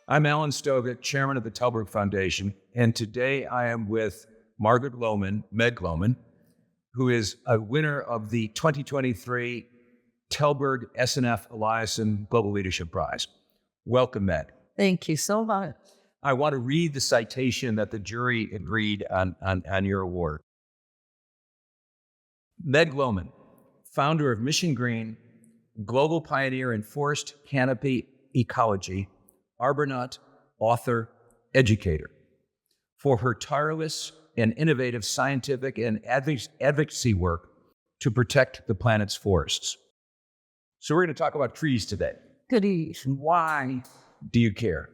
I'm Alan Stoga, chairman of the Tallberg Foundation, and today I am with Margaret Lowman, Meg Lowman, who is a winner of the 2023 Tällberg-SNF-Eliasson Global Leadership Prize. Welcome, Meg. Thank you so much. I want to read the citation that the jury agreed on your award. Meg Lowman, founder of Mission Green, global pioneer in forest canopy ecology, arbornaut, author, educator, for her tireless and innovative scientific and advocacy work to protect the planet's forests. So we're going to talk about trees today. Goodies. Why do you care?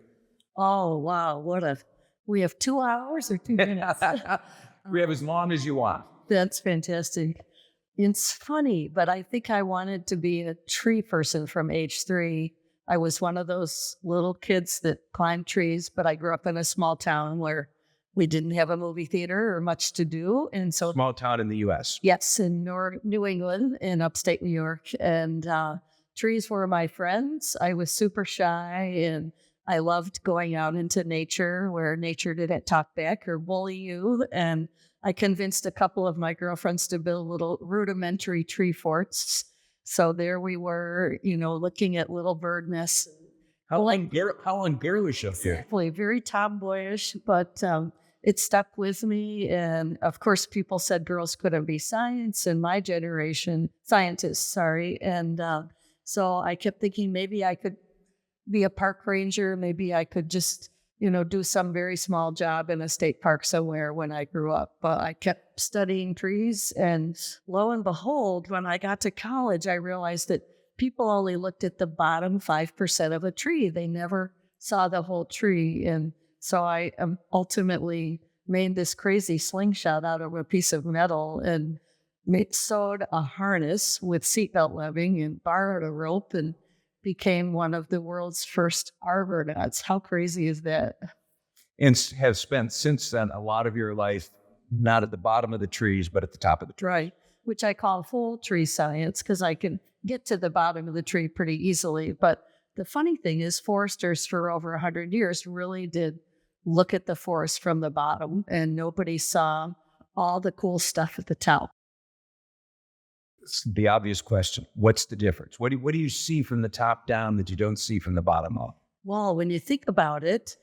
Oh, wow. We have 2 hours or 2 minutes? We have as long as you want. That's fantastic. It's funny, but I think I wanted to be a tree person from age 3. I was one of those little kids that climbed trees, but I grew up in a small town where we didn't have a movie theater or much to do. And so, small town in the U.S. Yes, in New England, in upstate New York. And trees were my friends. I was super shy, and I loved going out into nature where nature didn't talk back or bully you. And I convinced a couple of my girlfriends to build little rudimentary tree forts. So there we were, looking at little bird nests. How ungirlish of you. Exactly, very tomboyish, but it stuck with me. And of course, people said girls couldn't be scientists. And so I kept thinking maybe I could be a park ranger. Maybe I could just, do some very small job in a state park somewhere when I grew up. But I kept studying trees. And lo and behold, when I got to college, I realized that people only looked at the bottom 5% of a tree. They never saw the whole tree. And so I ultimately made this crazy slingshot out of a piece of metal and sewed a harness with seatbelt webbing and borrowed a rope and became one of the world's first arbornauts. How crazy is that? And have spent since then a lot of your life not at the bottom of the trees, but at the top of the trees. Right, which I call full tree science because I can get to the bottom of the tree pretty easily. But the funny thing is foresters for over 100 years really did look at the forest from the bottom, and nobody saw all the cool stuff at the top. It's the obvious question. What's the difference? What do you see from the top down that you don't see from the bottom up? Well, when you think about it,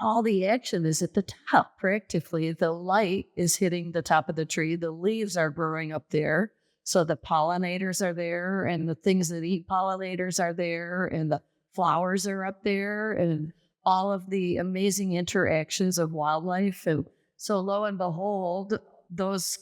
all the action is at the top. Practically, the light is hitting the top of the tree. The leaves are growing up there. So the pollinators are there, and the things that eat pollinators are there, and the flowers are up there, and all of the amazing interactions of wildlife. And so lo and behold, those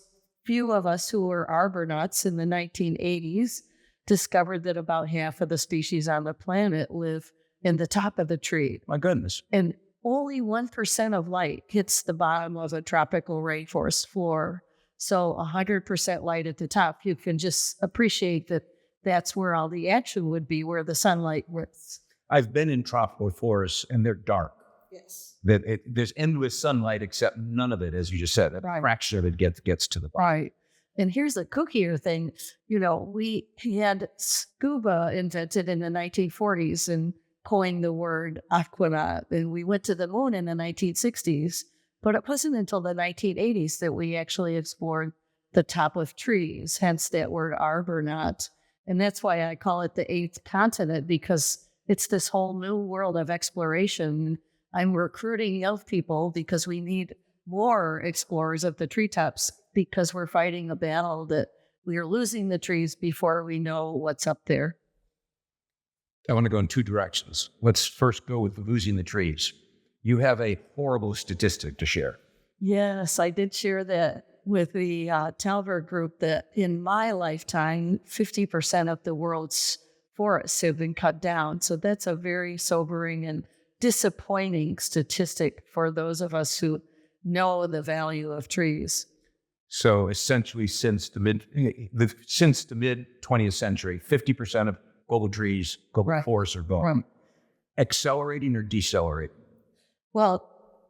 few of us who were arbornauts in the 1980s discovered that about half of the species on the planet live in the top of the tree. My goodness. And only 1% of light hits the bottom of a tropical rainforest floor. So 100% light at the top. You can just appreciate that that's where all the action would be, where the sunlight was. I've been in tropical forests, and they're dark. Yes. There's endless sunlight, except none of it, as you just said, a fraction of it gets to the bottom. Right. And here's the cookier thing. We had scuba invented in the 1940s and coined the word aquanaut. And we went to the moon in the 1960s. But it wasn't until the 1980s that we actually explored the top of trees, hence that word arbornaut. And that's why I call it the 8th continent, because it's this whole new world of exploration. I'm recruiting young people because we need more explorers of the treetops, because we're fighting a battle that we are losing the trees before we know what's up there. I want to go in 2 directions. Let's first go with losing the trees. You have a horrible statistic to share. Yes, I did share that with the Tallberg group that in my lifetime, 50% of the world's forests have been cut down. So that's a very sobering and disappointing statistic for those of us who know the value of trees. So essentially, since the mid 20th century, 50% of global forests are gone. Right. Accelerating or decelerating? Well,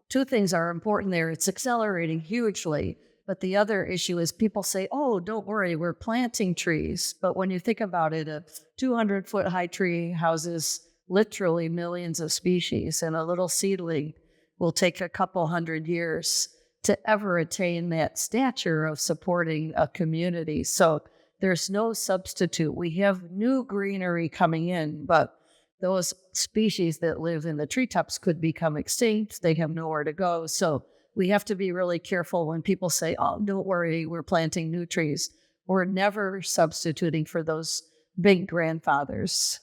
2 things are important there. It's accelerating hugely. But the other issue is people say, oh, don't worry, we're planting trees. But when you think about it, a 200-foot high tree houses literally millions of species, and a little seedling will take a couple hundred years to ever attain that stature of supporting a community. So there's no substitute. We have new greenery coming in, but those species that live in the treetops could become extinct. They have nowhere to go. So we have to be really careful when people say, oh, don't worry, we're planting new trees. We're never substituting for those big grandfathers.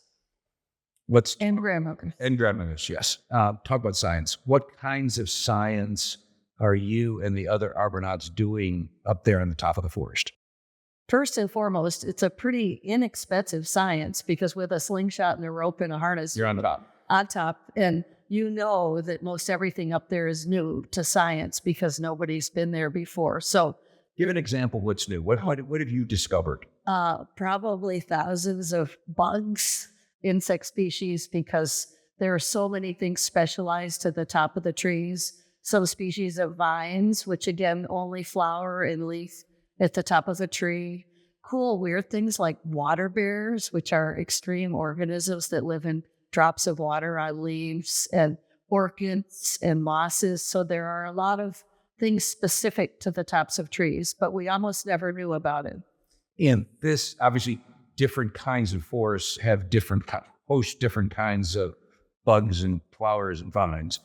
And grandmothers. And grandmothers, yes. Talk about science. What kinds of science are you and the other Arbonauts doing up there on the top of the forest? First and foremost, it's a pretty inexpensive science because with a slingshot and a rope and a harness, You're on the top. On top. And you know that most everything up there is new to science because nobody's been there before. So give an example of what's new. What have you discovered? Probably thousands of bugs, insect species, because there are so many things specialized to the top of the trees. Some species of vines, which again only flower and leaf at the top of the tree. Cool, weird things like water bears, which are extreme organisms that live in drops of water on leaves, and orchids and mosses. So there are a lot of things specific to the tops of trees, but we almost never knew about it. And this, obviously, different kinds of forests have host different kinds of bugs and flowers and vines.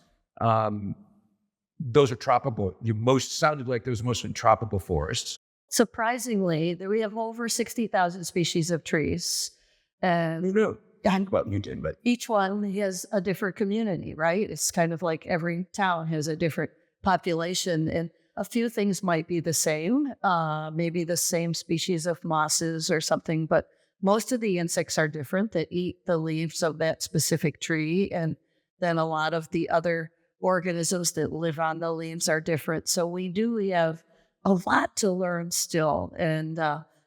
Those are tropical. Sounded like those mostly tropical forests. Surprisingly, we have over 60,000 species of trees. And well, you did, but each one has a different community, right? It's kind of like every town has a different population, and a few things might be the same, maybe the same species of mosses or something, but most of the insects are different that eat the leaves of that specific tree, and then a lot of the other organisms that live on the leaves are different. So we have a lot to learn still, and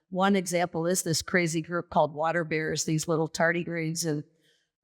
one example is this crazy group called water bears, these little tardigrades. And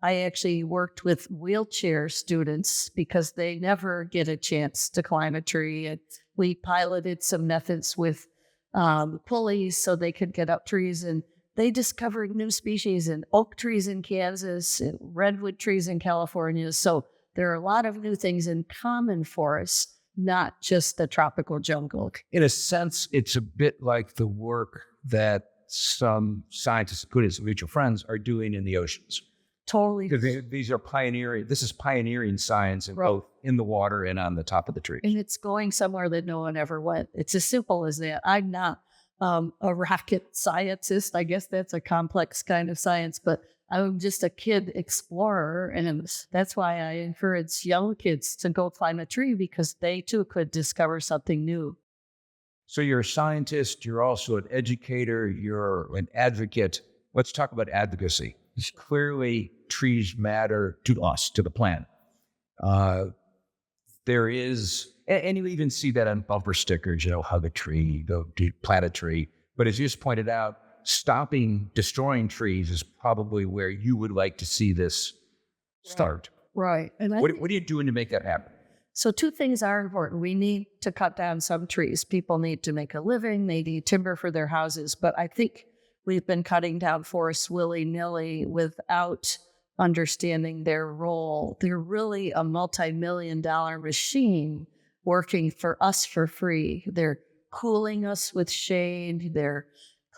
I actually worked with wheelchair students because they never get a chance to climb a tree. And we piloted some methods with pulleys so they could get up trees. And they discovered new species in oak trees in Kansas, and redwood trees in California. So there are a lot of new things in common forests, not just the tropical jungle. In a sense, it's a bit like the work that some scientists, including some mutual friends, are doing in the oceans. Totally. These are pioneering. This is pioneering science in both in the water and on the top of the trees. And it's going somewhere that no one ever went. It's as simple as that. I'm not a rocket scientist. I guess that's a complex kind of science, but I'm just a kid explorer. And that's why I encourage young kids to go climb a tree, because they too could discover something new. So you're a scientist, you're also an educator, you're an advocate. Let's talk about advocacy. Clearly, trees matter to us, to the planet. There is, and you even see that on bumper stickers, hug a tree, plant a tree. But as you just pointed out, destroying trees is probably where you would like to see this start. Right. And what are you doing to make that happen? So two things are important. We need to cut down some trees. People need to make a living. They need timber for their houses. But I think we've been cutting down forests willy-nilly without understanding their role. They're really a multi-million-dollar machine working for us for free. They're cooling us with shade. They're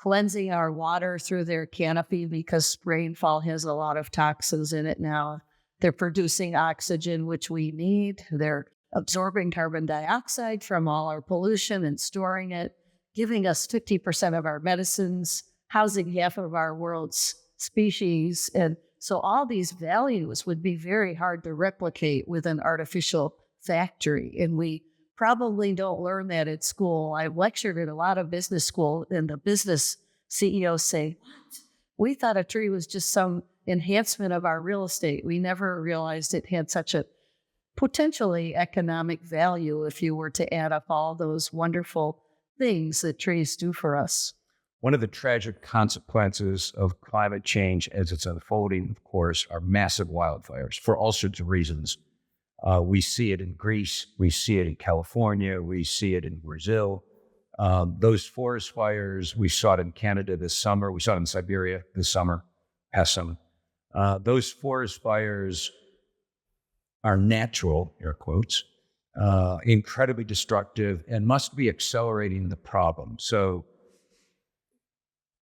cleansing our water through their canopy because rainfall has a lot of toxins in it now. They're producing oxygen, which we need. They're absorbing carbon dioxide from all our pollution and storing it, giving us 50% of our medicines, housing half of our world's species. And so all these values would be very hard to replicate with an artificial factory. And we probably don't learn that at school. I've lectured at a lot of business school, and the business CEOs say, "What? We thought a tree was just some enhancement of our real estate. We never realized it had such a potentially economic value if you were to add up all those wonderful things that trees do for us." One of the tragic consequences of climate change as it's unfolding, of course, are massive wildfires for all sorts of reasons. We see it in Greece, we see it in California, we see it in Brazil. Those forest fires, we saw it in Canada this summer, we saw it in Siberia this summer, past summer. Those forest fires are natural, air quotes, incredibly destructive, and must be accelerating the problem. So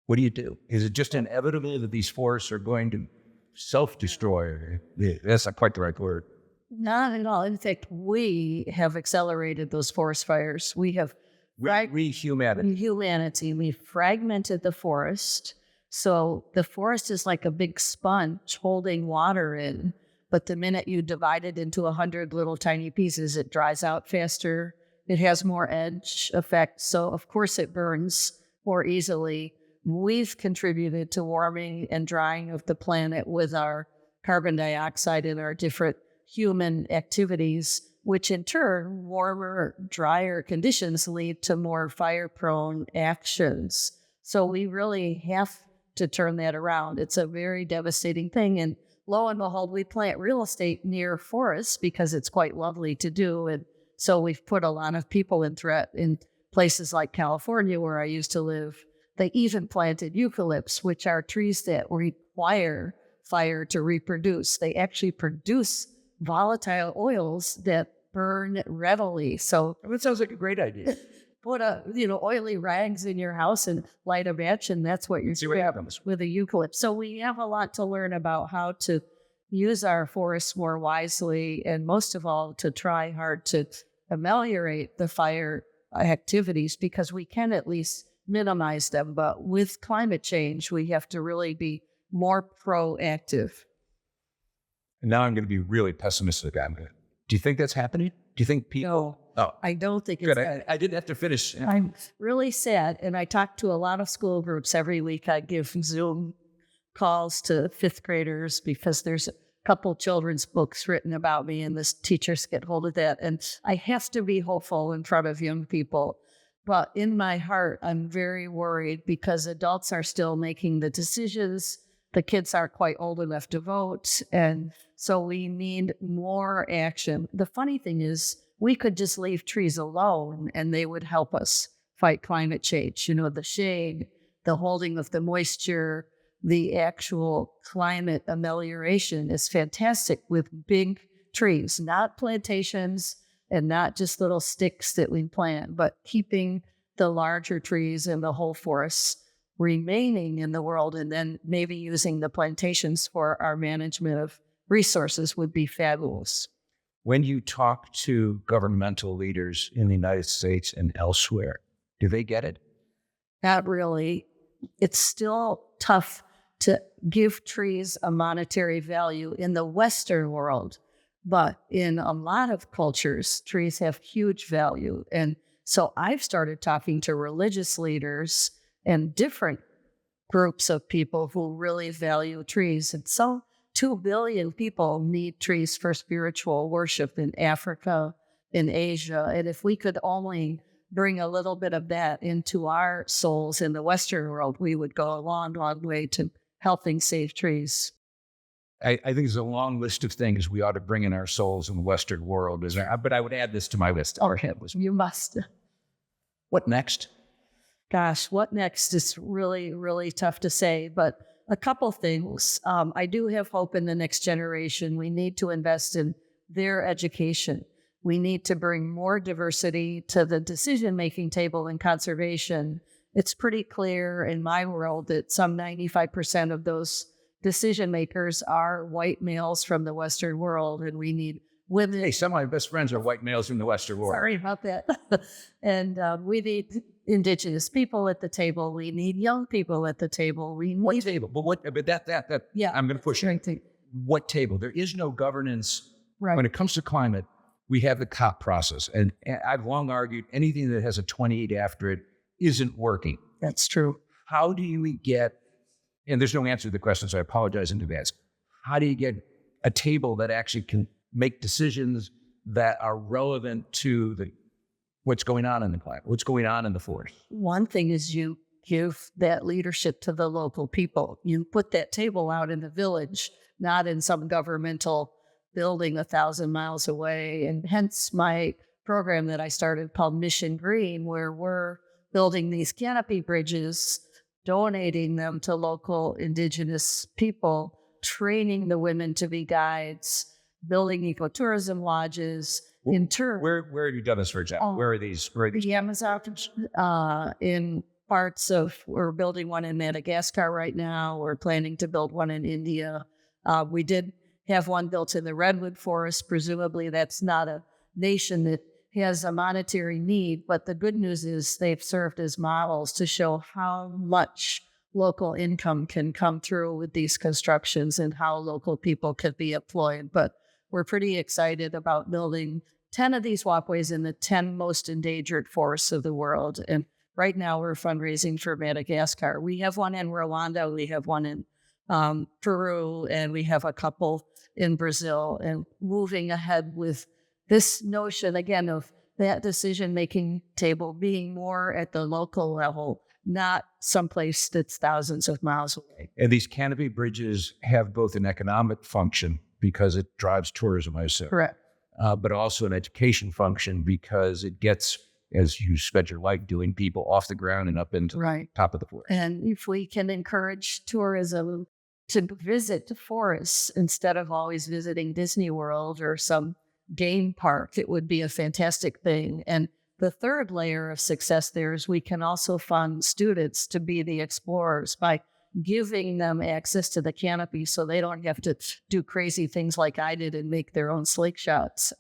what do you do? Is it just inevitable that these forests are going to self-destroy? That's not quite the right word. Not at all. In fact, we have accelerated those forest fires. We have humanity. We fragmented the forest. So the forest is like a big sponge holding water in. But the minute you divide it into 100 little tiny pieces, it dries out faster. It has more edge effect. So of course it burns more easily. We've contributed to warming and drying of the planet with our carbon dioxide and our different human activities, which in turn, warmer, drier conditions lead to more fire-prone actions. So we really have to turn that around. It's a very devastating thing. And lo and behold, we plant real estate near forests because it's quite lovely to do. And so we've put a lot of people in threat in places like California, where I used to live. They even planted eucalypts, which are trees that require fire to reproduce. They actually produce volatile oils that burn readily. So That sounds like a great idea. put oily rags in your house and light a match, and that's what you're See what happens. with a eucalypt. So we have a lot to learn about how to use our forests more wisely, and most of all, to try hard to ameliorate the fire activities, because we can at least minimize them. But with climate change, we have to really be more proactive. And now I'm going to be really pessimistic. Do you think that's happening? Do you think people? No, I don't think it's Good. good. I didn't have to finish. I'm really sad, and I talk to a lot of school groups every week. I give Zoom calls to fifth graders because there's a couple children's books written about me, and the teachers get hold of that. And I have to be hopeful in front of young people. But in my heart, I'm very worried because adults are still making the decisions. The kids aren't quite old enough to vote. And so we need more action. The funny thing is, we could just leave trees alone and they would help us fight climate change. The shade, the holding of the moisture, the actual climate amelioration is fantastic with big trees, not plantations and not just little sticks that we plant, but keeping the larger trees and the whole forests remaining in the world, and then maybe using the plantations for our management of resources would be fabulous. When you talk to governmental leaders in the United States and elsewhere, do they get it? Not really. It's still tough to give trees a monetary value in the Western world. But in a lot of cultures, trees have huge value. And so I've started talking to religious leaders and different groups of people who really value trees. And so 2 billion people need trees for spiritual worship in Africa, in Asia. And if we could only bring a little bit of that into our souls in the Western world, we would go a long, long way to helping save trees. I think there's a long list of things we ought to bring in our souls in the Western world. But I would add this to my list. You must. What next? Gosh, what next is really, really tough to say. But a couple things. I do have hope in the next generation. We need to invest in their education. We need to bring more diversity to the decision-making table in conservation. It's pretty clear in my world that some 95% of those decision makers are white males from the Western world, and we need women. Hey, some of my best friends are white males from the Western world. Sorry about that. And we need Indigenous people at the table. We need young people at the table. What table? But that. Yeah, I'm going to push it. What table? There is no governance. Right. When it comes to climate, we have the COP process. And I've long argued anything that has a 28 after it isn't working. That's true. How do you get, and there's no answer to the question, so I apologize in advance. How do you get a table that actually can make decisions that are relevant to what's going on in the climate, what's going on in the forest? One thing is you give that leadership to the local people. You put that table out in the village, not in some governmental building 1,000 miles away. And hence my program that I started called Mission Green, where we're building these canopy bridges, donating them to local Indigenous people training the women to be guides, building ecotourism lodges. In turn, Where have you done this, for example? Where are these? the Amazon, in parts of, we're building one in Madagascar right now. We're planning to build one in India. We did have one built in the redwood forest. Presumably that's not a nation that has a monetary need, but the good news is they've served as models to show how much local income can come through with these constructions and how local people could be employed. But we're pretty excited about building 10 of these walkways in the 10 most endangered forests of the world. And right now we're fundraising for Madagascar. We have one in Rwanda, we have one in Peru, and we have a couple in Brazil, and moving ahead with this notion, again, of that decision-making table being more at the local level, not someplace that's thousands of miles away. And these canopy bridges have both an economic function because it drives tourism, I assume. Correct. But also an education function because it gets, as you spent your life doing, people off the ground and up into the top of the forest. And if we can encourage tourism to visit the forests instead of always visiting Disney World or some game park, it would be a fantastic thing. And the third layer of success there is we can also fund students to be the explorers by giving them access to the canopy so they don't have to do crazy things like I did and make their own slingshots.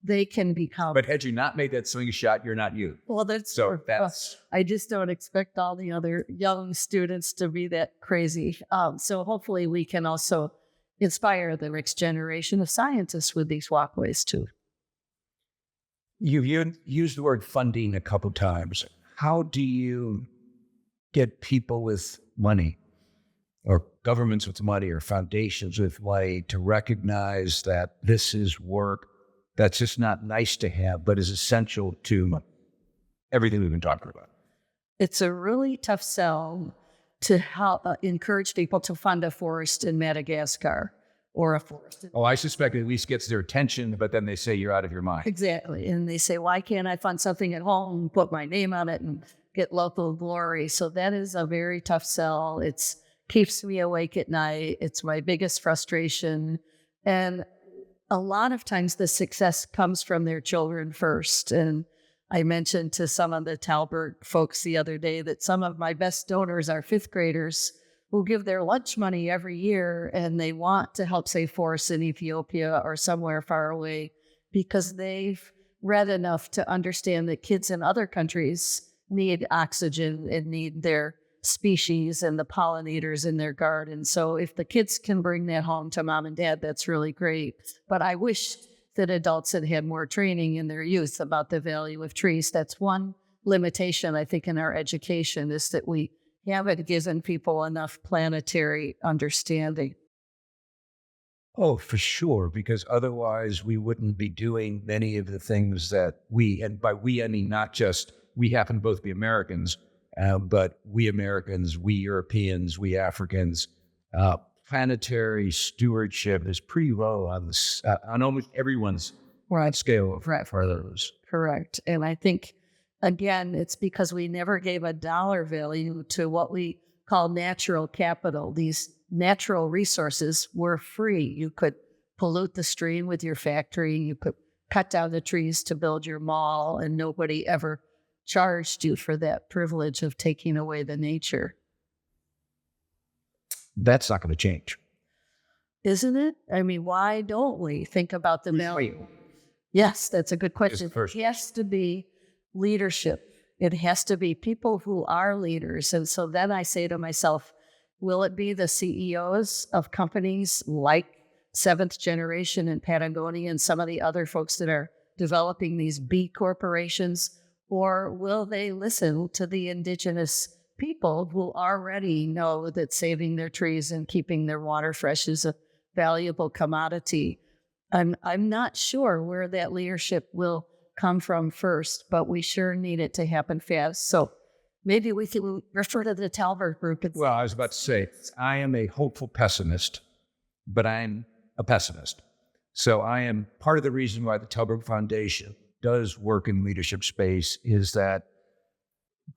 They can become. But had you not made that slingshot, you're not you. Well, that's so that's. I just don't expect all the other young students to be that crazy. So hopefully we can also inspire the next generation of scientists with these walkways too. You've used the word funding a couple times. How do you get people with money, or governments with money, or foundations with money to recognize that this is work that's just not nice to have, but is essential to everything we've been talking about? It's a really tough sell to help encourage people to fund a forest in Madagascar or a forest. Oh, I suspect it at least gets their attention, but then they say you're out of your mind. Exactly. And they say, why can't I fund something at home, put my name on it, and get local glory? So that is a very tough sell. It keeps me awake at night. It's my biggest frustration. And a lot of times the success comes from their children first. And I mentioned to some of the Tallberg folks the other day that some of my best donors are fifth graders who give their lunch money every year, and they want to help save forests in Ethiopia or somewhere far away because they've read enough to understand that kids in other countries need oxygen and need their species and the pollinators in their garden. So if the kids can bring that home to mom and dad, that's really great. But I wish that adults had had more training in their youth about the value of trees. That's one limitation, I think, in our education, is that we haven't given people enough planetary understanding. Oh, for sure, because otherwise we wouldn't be doing many of the things that we, and by we I mean not just, we happen to both be Americans, but we Americans, we Europeans, we Africans, planetary stewardship is pretty low on almost everyone's scale for those. Correct. And I think, again, it's because we never gave a dollar value to what we call natural capital. These natural resources were free. You could pollute the stream with your factory. You could cut down the trees to build your mall, and nobody ever charged you for that privilege of taking away the nature. That's not going to change. Isn't it? I mean, why don't we think about the value? Yes, that's a good question. It has to be leadership. It has to be people who are leaders. And so then I say to myself, will it be the CEOs of companies like Seventh Generation in Patagonia and some of the other folks that are developing these B corporations? Or will they listen to the indigenous people who already know that saving their trees and keeping their water fresh is a valuable commodity? I'm not sure where that leadership will come from first, but we sure need it to happen fast. So maybe we can refer to the Tallberg group. Well, I was about to say, I am a hopeful pessimist, but I'm a pessimist. So I am part of the reason why the Tallberg Foundation does work in leadership space is that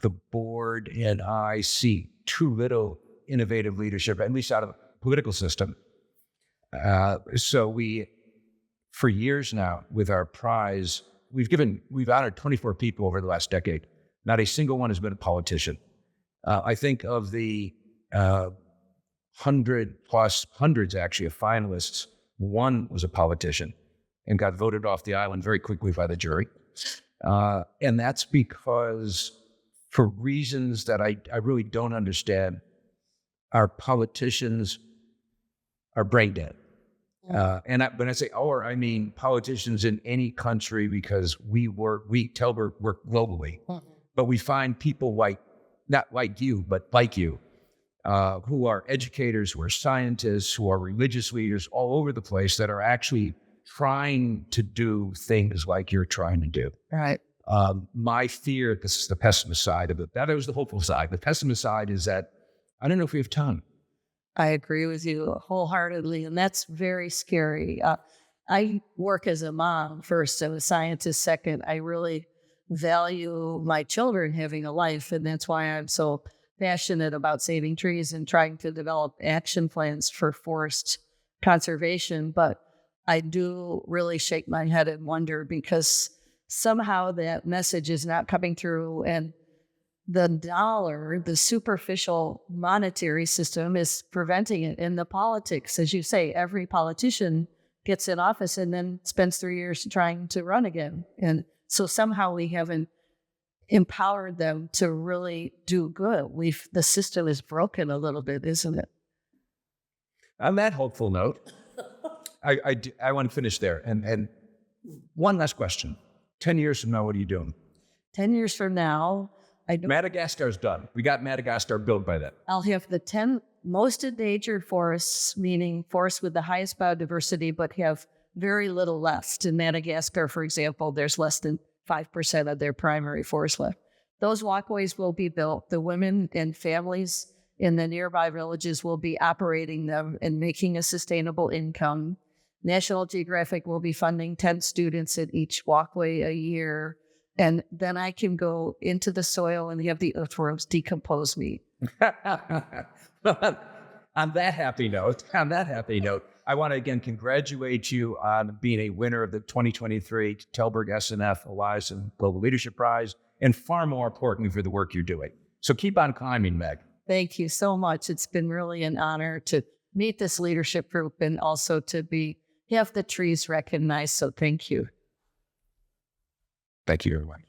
the board and I see too little innovative leadership, at least out of the political system, So we, for years now, with our prize, we've honored 24 people over the last decade. Not a single one has been a politician. I think of the 100+ actually of finalists, one was a politician and got voted off the island very quickly by the jury. And that's because, for reasons that I really don't understand, our politicians are brain dead. And when I say our, I mean politicians in any country, because we Tallberg work globally, but we find people not like you, but like you, who are educators, who are scientists, who are religious leaders all over the place that are actually trying to do things like you're trying to do. Right. My fear, this is the pessimist side of it. That was the hopeful side. The pessimist side is that I don't know if we have time. I agree with you wholeheartedly, and that's very scary. I work as a mom first and a scientist second. I really value my children having a life, and that's why I'm so passionate about saving trees and trying to develop action plans for forest conservation. But I do really shake my head and wonder, because somehow that message is not coming through, and the dollar, the superficial monetary system, is preventing it. In the politics, as you say, every politician gets in office and then spends 3 years trying to run again. And so somehow we haven't empowered them to really do good. The system is broken a little bit, isn't it? On that hopeful note, I want to finish there. And one last question. 10 years from now, what are you doing? 10 years from now, Madagascar's done. We got Madagascar built by then. I'll have the 10 most endangered forests, meaning forests with the highest biodiversity, but have very little left. In Madagascar, for example, there's less than 5% of their primary forest left. Those walkways will be built. The women and families in the nearby villages will be operating them and making a sustainable income. National Geographic will be funding 10 students at each walkway a year. And then I can go into the soil and have the earthworms decompose me. On that happy note, I want to again congratulate you on being a winner of the 2023 Tällberg-SNF-Eliasson Global Leadership Prize, and far more importantly, for the work you're doing. So keep on climbing, Meg. Thank you so much. It's been really an honor to meet this leadership group and also to have the trees recognized. So thank you. Thank you, everyone.